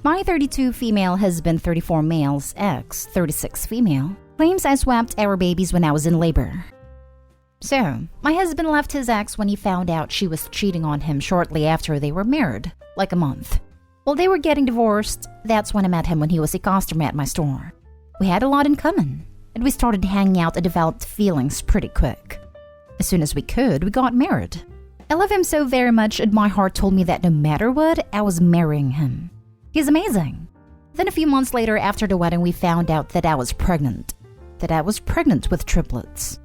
My 32 female husband, 34 male's ex, 36 female, claims I swapped our babies when I was in labor. So, my husband left his ex when he found out she was cheating on him shortly after they were married, like a month. While they were getting divorced, that's when I met him when he was a customer at my store. We had a lot in common, and we started hanging out and developed feelings pretty quick. As soon as we could, we got married. I love him so very much, and my heart told me that no matter what, I was marrying him. He's amazing. Then a few months later, after the wedding, we found out that I was pregnant. That I was pregnant with triplets.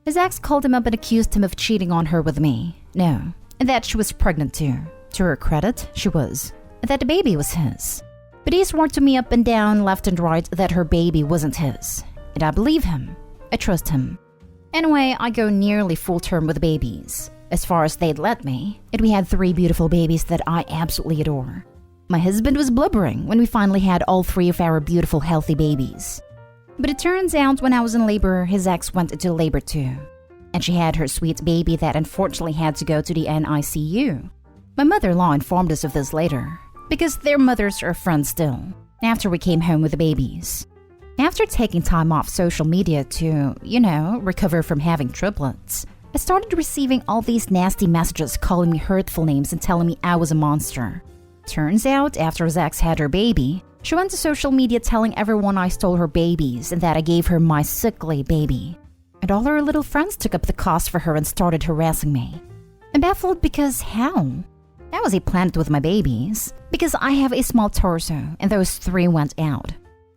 His ex called him up and accused him of cheating on her with me. No, and that she was pregnant too. To her credit, she was. And that the baby was his. But he swore to me up and down, left and right, that her baby wasn't his. And I believe him. I trust him. Anyway, I go nearly full term with babies, as far as they'd let me, and we had 3 beautiful babies that I absolutely adore. My husband was blubbering when we finally had all 3 of our beautiful, healthy babies. But it turns out when I was in labor, his ex went into labor too. And she had her sweet baby that unfortunately had to go to the NICU. My mother-in-law informed us of this later, because their mothers are friends still, after we came home with the babies. After taking time off social media to, recover from having triplets, I started receiving all these nasty messages calling me hurtful names and telling me I was a monster. Turns out, after his ex had her baby, she went to social media telling everyone I stole her babies and that I gave her my sickly baby. And all her little friends took up the cost for her and started harassing me. I'm baffled because how? That was a planet with my babies, because I have a small torso and those 3 went out.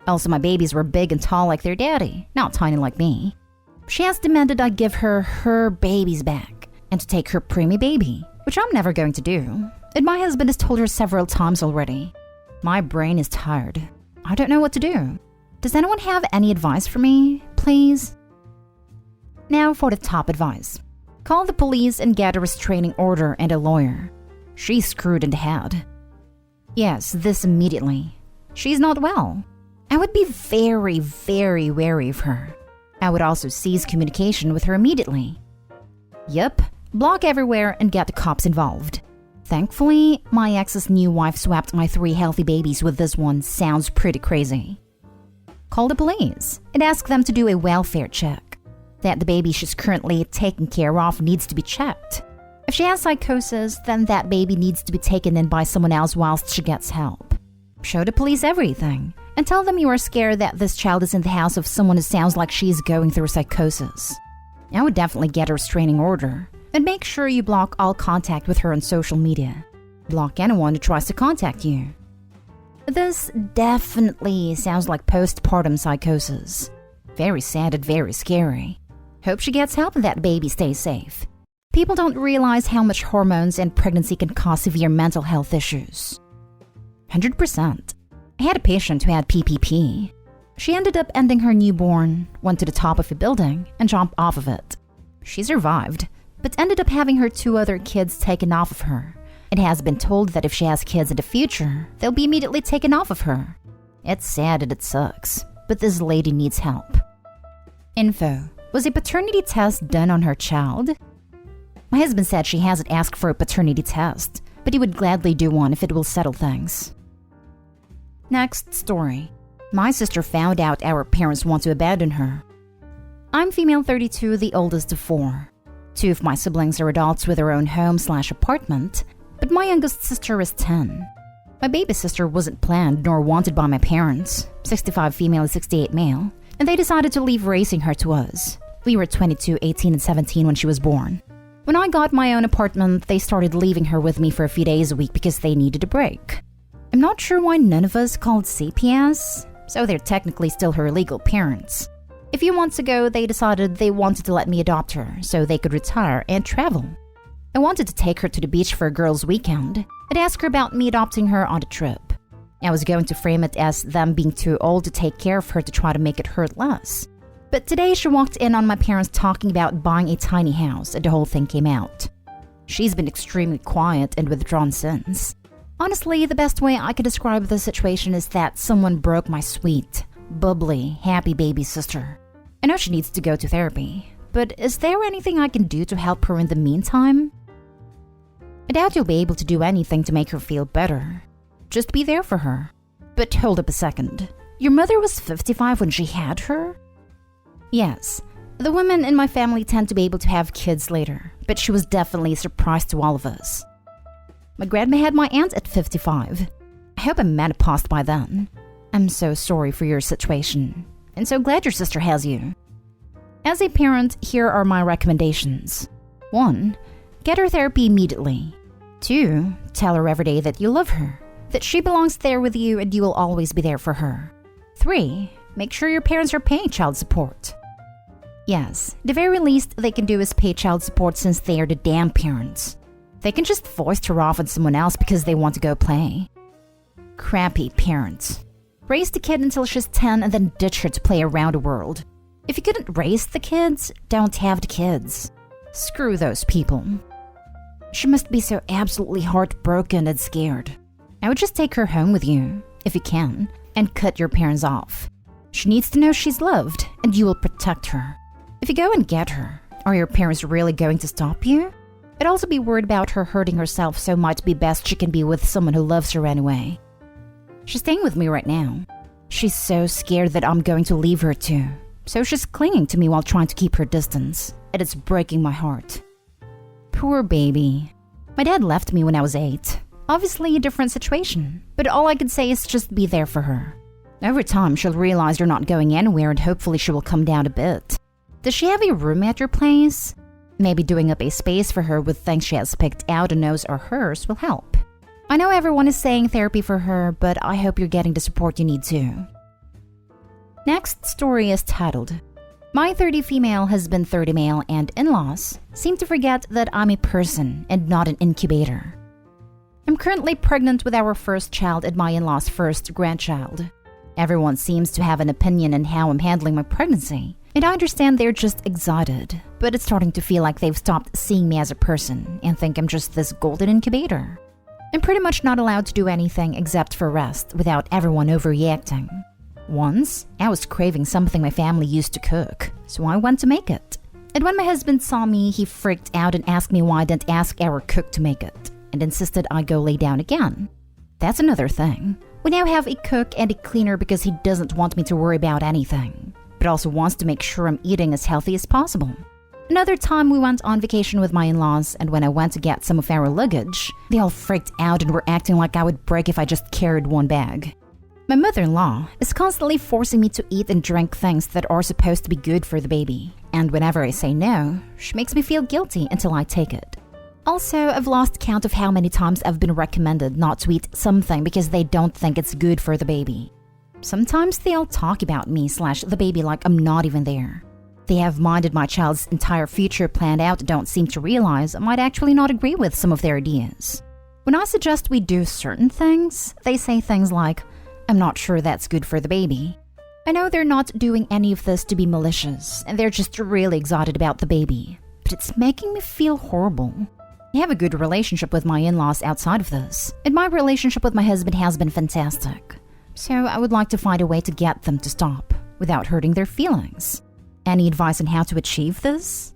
Also, my babies were big and tall like their daddy, not tiny like me. She has demanded I give her babies back and to take her preemie baby, which I'm never going to do. And my husband has told her several times already. My brain is tired. I don't know what to do. Does anyone have any advice for me, please? Now for the top advice. Call the police and get a restraining order and a lawyer. She's screwed in the head. Yes, this immediately. She's not well. I would be very, very wary of her. I would also cease communication with her immediately. Yep, block everywhere and get the cops involved. Thankfully, my ex's new wife swapped my 3 healthy babies with this one. Sounds pretty crazy. Call the police and ask them to do a welfare check. That the baby she's currently taking care of needs to be checked. If she has psychosis, then that baby needs to be taken in by someone else whilst she gets help. Show the police everything and tell them you are scared that this child is in the house of someone who sounds like she's going through psychosis. I would definitely get a restraining order and make sure you block all contact with her on social media. Block anyone who tries to contact you. This definitely sounds like postpartum psychosis. Very sad and very scary. Hope she gets help and that baby stays safe. People don't realize how much hormones and pregnancy can cause severe mental health issues. 100%. I had a patient who had PPP. She ended up ending her newborn, went to the top of a building, and jumped off of it. She survived, but ended up having her 2 other kids taken off of her. It has been told that if she has kids in the future, they'll be immediately taken off of her. It's sad and it sucks, but this lady needs help. Info. Was a paternity test done on her child? My husband said she hasn't asked for a paternity test, but he would gladly do one if it will settle things. Next story. My sister found out our parents want to abandon her. I'm female 32, the oldest of 4. 2 of my siblings are adults with their own home/apartment, but my youngest sister is 10. My baby sister wasn't planned nor wanted by my parents, 65 female and 68 male, and they decided to leave raising her to us. We were 22, 18, and 17 when she was born. When I got my own apartment, they started leaving her with me for a few days a week because they needed a break. I'm not sure why none of us called CPS, so they're technically still her legal parents. A few months ago, they decided they wanted to let me adopt her so they could retire and travel. I wanted to take her to the beach for a girls' weekend and ask her about me adopting her on the trip. I was going to frame it as them being too old to take care of her to try to make it hurt less. But today she walked in on my parents talking about buying a tiny house and the whole thing came out. She's been extremely quiet and withdrawn since. Honestly, the best way I could describe the situation is that someone broke my sweet, bubbly, happy baby sister. I know she needs to go to therapy, but is there anything I can do to help her in the meantime? I doubt you'll be able to do anything to make her feel better. Just be there for her. But hold up a second. Your mother was 55 when she had her? Yes. The women in my family tend to be able to have kids later, but she was definitely a surprise to all of us. My grandma had my aunt at 55. I hope I'm menopaused by then. I'm so sorry for your situation, and so glad your sister has you. As a parent, here are my recommendations. 1. Get her therapy immediately. 2. Tell her every day that you love her, that she belongs there with you and you will always be there for her. 3. Make sure your parents are paying child support. Yes, the very least they can do is pay child support since they are the damn parents. They can just foist her off on someone else because they want to go play. Crappy parents. Raise the kid until she's 10 and then ditch her to play around the world. If you couldn't raise the kids, don't have the kids. Screw those people. She must be so absolutely heartbroken and scared. I would just take her home with you, if you can, and cut your parents off. She needs to know she's loved, and you will protect her. If you go and get her, are your parents really going to stop you? I'd also be worried about her hurting herself, so might be best she can be with someone who loves her anyway. She's staying with me right now. She's so scared that I'm going to leave her too, so she's clinging to me while trying to keep her distance, and it's breaking my heart. Poor baby. My dad left me when I was 8. Obviously a different situation, but all I could say is just be there for her. Over time, she'll realize you're not going anywhere and hopefully she will come down a bit. Does she have a room at your place? Maybe doing up a space for her with things she has picked out and knows are hers will help. I know everyone is saying therapy for her, but I hope you're getting the support you need too. Next story is titled, My 30 female husband 30 male and in-laws seem to forget that I'm a person and not an incubator. I'm currently pregnant with our first child and my in-laws' first grandchild. Everyone seems to have an opinion on how I'm handling my pregnancy, and I understand they're just excited, but it's starting to feel like they've stopped seeing me as a person and think I'm just this golden incubator. I'm pretty much not allowed to do anything except for rest without everyone overreacting. Once, I was craving something my family used to cook, so I went to make it. And when my husband saw me, he freaked out and asked me why I didn't ask our cook to make it, and insisted I go lay down again. That's another thing. We now have a cook and a cleaner because he doesn't want me to worry about anything, but also wants to make sure I'm eating as healthy as possible. Another time we went on vacation with my in-laws, and when I went to get some of our luggage, they all freaked out and were acting like I would break if I just carried one bag. My mother-in-law is constantly forcing me to eat and drink things that are supposed to be good for the baby, and whenever I say no, she makes me feel guilty until I take it. Also, I've lost count of how many times I've been recommended not to eat something because they don't think it's good for the baby. Sometimes they all talk about me/the baby like I'm not even there. They have minded my child's entire future planned out and don't seem to realize I might actually not agree with some of their ideas. When I suggest we do certain things, they say things like, I'm not sure that's good for the baby. I know they're not doing any of this to be malicious, and they're just really excited about the baby, but it's making me feel horrible. I have a good relationship with my in-laws outside of this, and my relationship with my husband has been fantastic. So I would like to find a way to get them to stop, without hurting their feelings. Any advice on how to achieve this?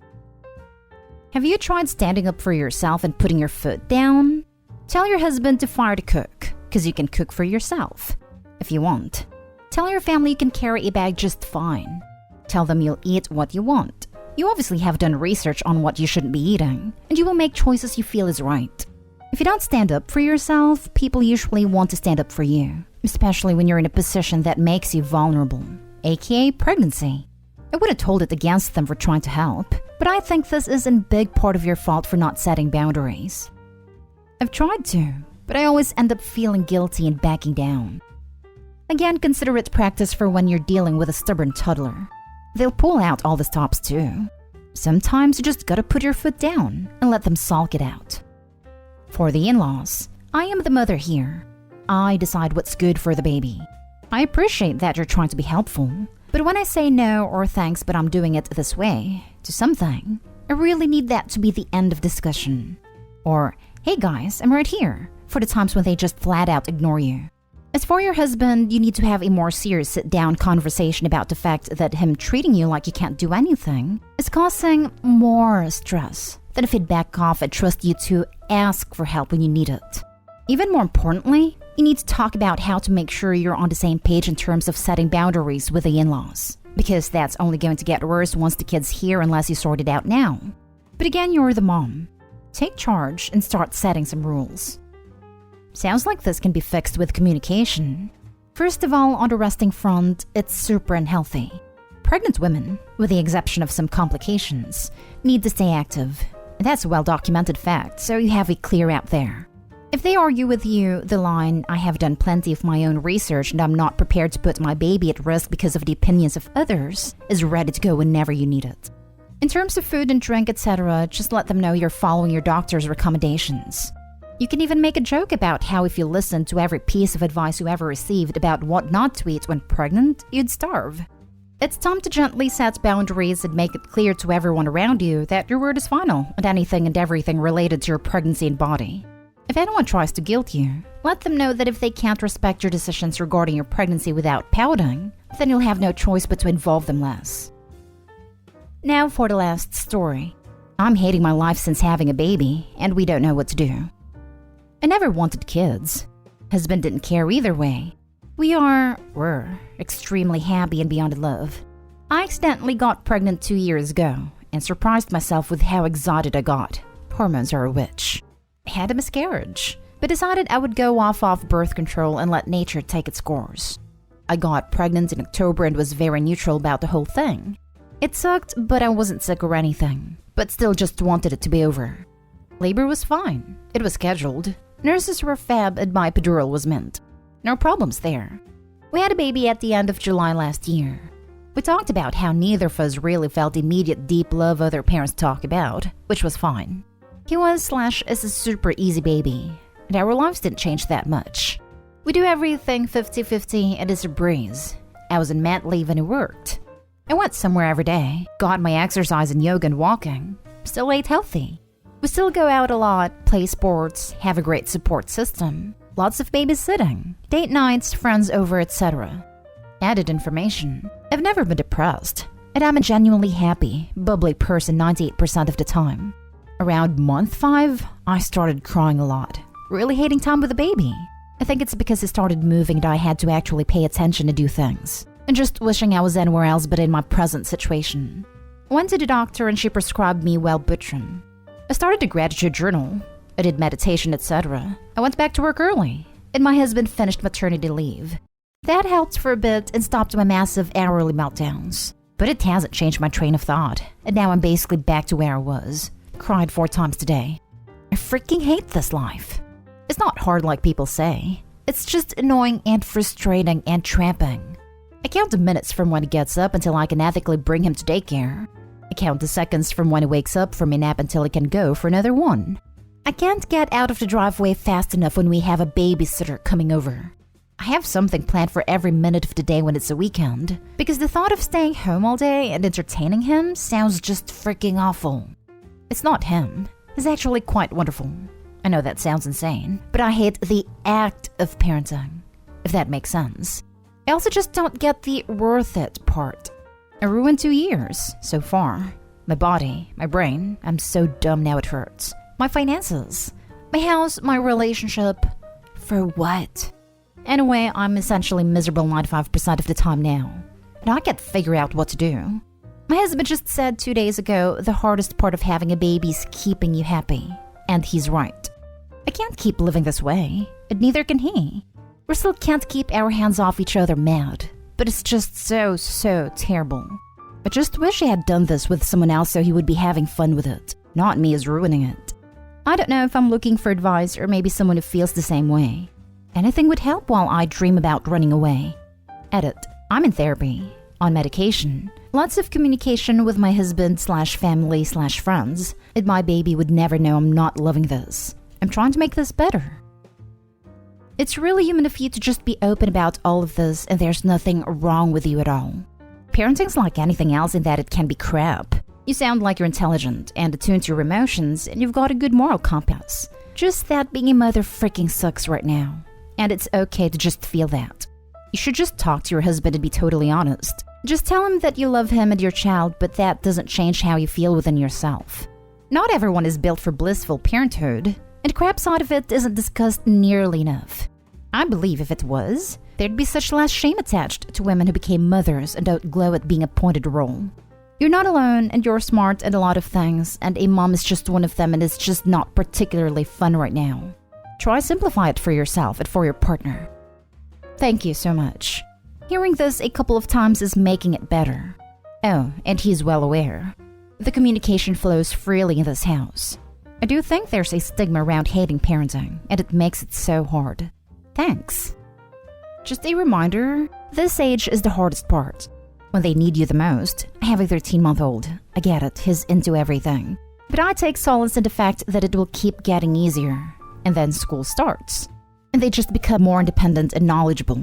Have you tried standing up for yourself and putting your foot down? Tell your husband to fire the cook, because you can cook for yourself. If you want. Tell your family you can carry a bag just fine. Tell them you'll eat what you want. You obviously have done research on what you shouldn't be eating, and you will make choices you feel is right. If you don't stand up for yourself, people usually want to stand up for you, especially when you're in a position that makes you vulnerable, aka pregnancy. I wouldn't hold it against them for trying to help, but I think this is in big part of your fault for not setting boundaries. I've tried to, but I always end up feeling guilty and backing down. Again, consider it practice for when you're dealing with a stubborn toddler. They'll pull out all the stops too. Sometimes you just gotta put your foot down and let them sulk it out. For the in-laws, I am the mother here. I decide what's good for the baby. I appreciate that you're trying to be helpful, but when I say no or thanks but I'm doing it this way to something, I really need that to be the end of discussion. Or, hey guys, I'm right here, for the times when they just flat out ignore you. As for your husband, you need to have a more serious sit-down conversation about the fact that him treating you like you can't do anything is causing more stress than if he'd back off and trust you to ask for help when you need it. Even more importantly, You need to talk about how to make sure you're on the same page in terms of setting boundaries with the in-laws, because that's only going to get worse once the kids hear unless you sort it out now. But again, you're the mom. Take charge and start setting some rules. Sounds like this can be fixed with communication. First of all, on the resting front, it's super unhealthy. Pregnant women, with the exception of some complications, need to stay active. That's a well-documented fact, so you have it clear out there. If they argue with you, the line, "I have done plenty of my own research and I'm not prepared to put my baby at risk because of the opinions of others," is ready to go whenever you need it. In terms of food and drink, etc., just let them know you're following your doctor's recommendations. You can even make a joke about how if you listened to every piece of advice you ever received about what not to eat when pregnant, you'd starve. It's time to gently set boundaries and make it clear to everyone around you that your word is final on anything and everything related to your pregnancy and body. If anyone tries to guilt you, let them know that if they can't respect your decisions regarding your pregnancy without pouting, then you'll have no choice but to involve them less. Now for the last story. I'm hating my life since having a baby, and we don't know what to do. I never wanted kids. Husband didn't care either way. We're extremely happy and beyond love. I accidentally got pregnant 2 years ago and surprised myself with how excited I got. Hormones are a witch. I had a miscarriage, but decided I would go off birth control and let nature take its course. I got pregnant in October and was very neutral about the whole thing. It sucked, but I wasn't sick or anything, but still just wanted it to be over. Labor was fine. It was scheduled. Nurses were fab and my epidural was mint. No problems there. We had a baby at the end of July last year. We talked about how neither of us really felt the immediate deep love other parents talk about, which was fine. He was/is a super easy baby, and our lives didn't change that much. We do everything 50-50 and it's a breeze. I was on mat leave and it worked. I went somewhere every day, got my exercise and yoga and walking, still ate healthy. We still go out a lot, play sports, have a great support system, lots of babysitting, date nights, friends over, etc. Added information. I've never been depressed, and I'm a genuinely happy, bubbly person 98% of the time. Around month 5, I started crying a lot, really hating time with the baby. I think it's because it started moving and I had to actually pay attention to do things, and just wishing I was anywhere else but in my present situation. I went to the doctor and she prescribed me Wellbutrin. I started a gratitude journal. I did meditation, etc. I went back to work early, and my husband finished maternity leave. That helped for a bit and stopped my massive hourly meltdowns. But it hasn't changed my train of thought, and now I'm basically back to where I was. Cried 4 times today. I freaking hate this life. It's not hard like people say. It's just annoying and frustrating and tramping. I count the minutes from when he gets up until I can ethically bring him to daycare. I count the seconds from when he wakes up from a nap until he can go for another one. I can't get out of the driveway fast enough when we have a babysitter coming over. I have something planned for every minute of the day when it's a weekend, because the thought of staying home all day and entertaining him sounds just freaking awful. It's not him. He's actually quite wonderful. I know that sounds insane, but I hate the act of parenting, if that makes sense. I also just don't get the worth it part. I ruined 2 years, so far. My body, my brain, I'm so dumb now it hurts. My finances, my house, my relationship. For what? Anyway, I'm essentially miserable 95% of the time now, and I can't figure out what to do. My husband just said 2 days ago the hardest part of having a baby is keeping you happy, and he's right. I can't keep living this way, and neither can he. We still can't keep our hands off each other mad, but it's just so terrible. I just wish I had done this with someone else so he would be having fun with it, not me as ruining it. I don't know if I'm looking for advice or maybe someone who feels the same way. Anything would help while I dream about running away. Edit. I'm in therapy, on medication, lots of communication with my husband/family/friends, and my baby would never know I'm not loving this. I'm trying to make this better. It's really human of you to just be open about all of this and there's nothing wrong with you at all. Parenting's like anything else in that it can be crap. You sound like you're intelligent and attuned to your emotions and you've got a good moral compass. Just that being a mother freaking sucks right now. And it's okay to just feel that. You should just talk to your husband and be totally honest. Just tell him that you love him and your child, but that doesn't change how you feel within yourself. Not everyone is built for blissful parenthood, and the crap side of it isn't discussed nearly enough. I believe if it was, there'd be such less shame attached to women who became mothers and don't glow at being appointed a role. You're not alone, and you're smart at a lot of things, and a mom is just one of them, and it's just not particularly fun right now. Try simplify it for yourself and for your partner. Thank you so much. Hearing this a couple of times is making it better. Oh, and he's well aware. The communication flows freely in this house. I do think there's a stigma around hating parenting, and it makes it so hard. Thanks. Just a reminder, this age is the hardest part. When they need you the most. I have a 13-month-old. I get it, he's into everything. But I take solace in the fact that it will keep getting easier. And then school starts. And they just become more independent and knowledgeable.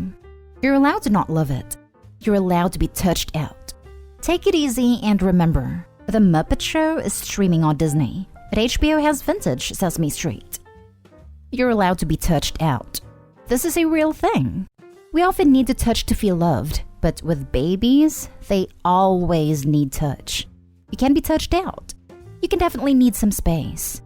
You're allowed to not love it. You're allowed to be touched out. Take it easy and remember, The Muppet Show is streaming on Disney, but HBO has vintage Sesame Street. You're allowed to be touched out. This is a real thing. We often need to touch to feel loved, but with babies, they always need touch. You can be touched out. You can definitely need some space.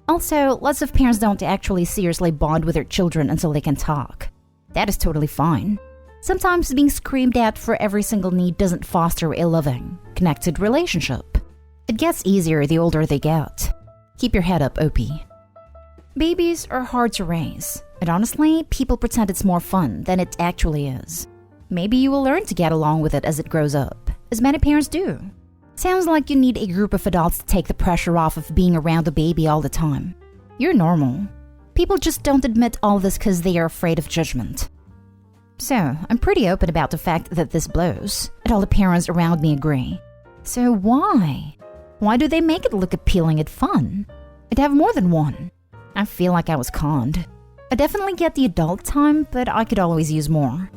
Also, lots of parents don't actually seriously bond with their children until they can talk. That is totally fine. Sometimes being screamed at for every single need doesn't foster a loving, connected relationship. It gets easier the older they get. Keep your head up, OP. Babies are hard to raise, and honestly, people pretend it's more fun than it actually is. Maybe you will learn to get along with it as it grows up, as many parents do. Sounds like you need a group of adults to take the pressure off of being around a baby all the time. You're normal. People just don't admit all this because they are afraid of judgment. So, I'm pretty open about the fact that this blows, and all the parents around me agree. So why? Why do they make it look appealing and fun? I'd have more than one. I feel like I was conned. I definitely get the adult time, but I could always use more.